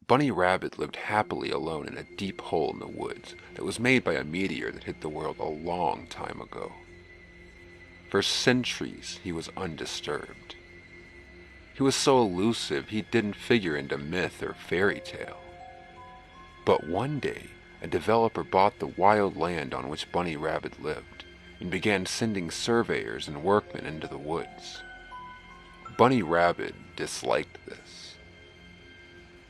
Bunny Rabbit lived happily alone in a deep hole in the woods that was made by a meteor that hit the world a long time ago. For centuries, he was undisturbed. He was so elusive he didn't figure into myth or fairy tale. But one day, a developer bought the wild land on which Bunny Rabbit lived and began sending surveyors and workmen into the woods. Bunny Rabbit disliked this.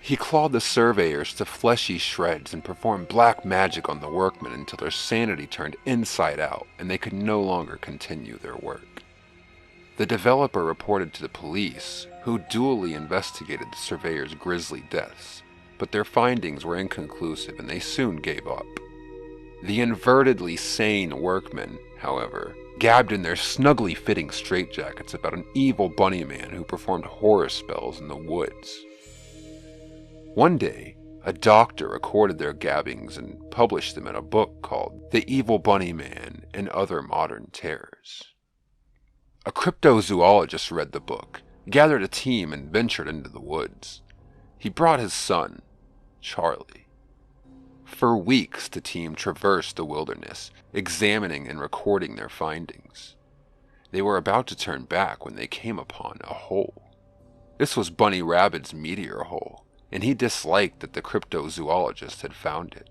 He clawed the surveyors to fleshy shreds and performed black magic on the workmen until their sanity turned inside out and they could no longer continue their work. The developer reported to the police, who duly investigated the surveyors' grisly deaths, but their findings were inconclusive and they soon gave up. The invertedly sane workmen, however, gabbed in their snugly fitting straitjackets about an evil bunny man who performed horror spells in the woods. One day, a doctor recorded their gabbings and published them in a book called The Evil Bunny Man and Other Modern Terrors. A cryptozoologist read the book, gathered a team, and ventured into the woods. He brought his son, Charlie. For weeks, the team traversed the wilderness, examining and recording their findings. They were about to turn back when they came upon a hole. This was Bunny Rabbit's meteor hole, and he disliked that the cryptozoologist had found it.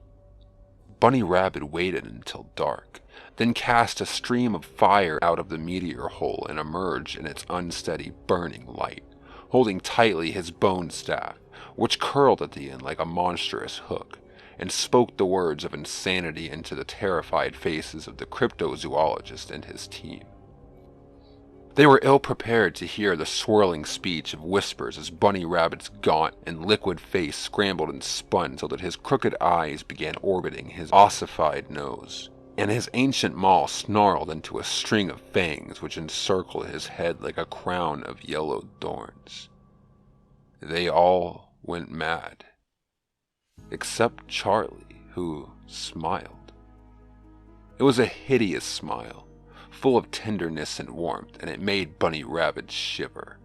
Bunny Rabbit waited until dark, then cast a stream of fire out of the meteor hole and emerged in its unsteady, burning light, holding tightly his bone staff, which curled at the end like a monstrous hook, and spoke the words of insanity into the terrified faces of the cryptozoologist and his team. They were ill-prepared to hear the swirling speech of whispers as Bunny Rabbit's gaunt and liquid face scrambled and spun so that his crooked eyes began orbiting his ossified nose, and his ancient maw snarled into a string of fangs which encircled his head like a crown of yellowed thorns. They all went mad, except Charlie, who smiled. It was a hideous smile, full of tenderness and warmth, and it made Bunny Rabbit shiver.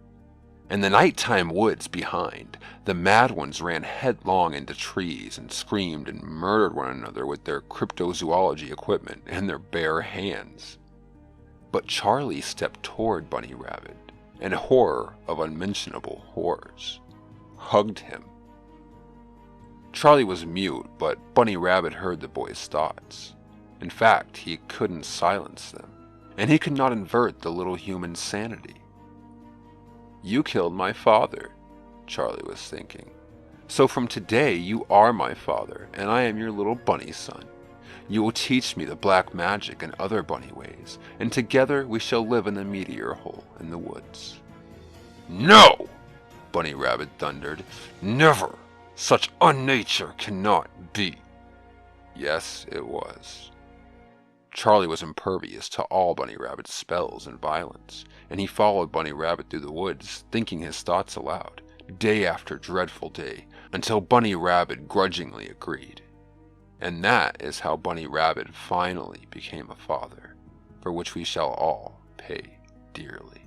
In the nighttime woods behind, the mad ones ran headlong into trees and screamed and murdered one another with their cryptozoology equipment in their bare hands. But Charlie stepped toward Bunny Rabbit, and horror of unmentionable horrors hugged him. Charlie was mute, but Bunny Rabbit heard the boy's thoughts. In fact, he couldn't silence them, and he could not invert the little human's sanity. "You killed my father," Charlie was thinking. "So from today you are my father, and I am your little bunny son. You will teach me the black magic and other bunny ways, and together we shall live in the meteor hole in the woods." "No!" Bunny Rabbit thundered. "Never! Such unnature cannot be." Yes, it was. Charlie was impervious to all Bunny Rabbit's spells and violence, and he followed Bunny Rabbit through the woods, thinking his thoughts aloud, day after dreadful day, until Bunny Rabbit grudgingly agreed. And that is how Bunny Rabbit finally became a father, for which we shall all pay dearly.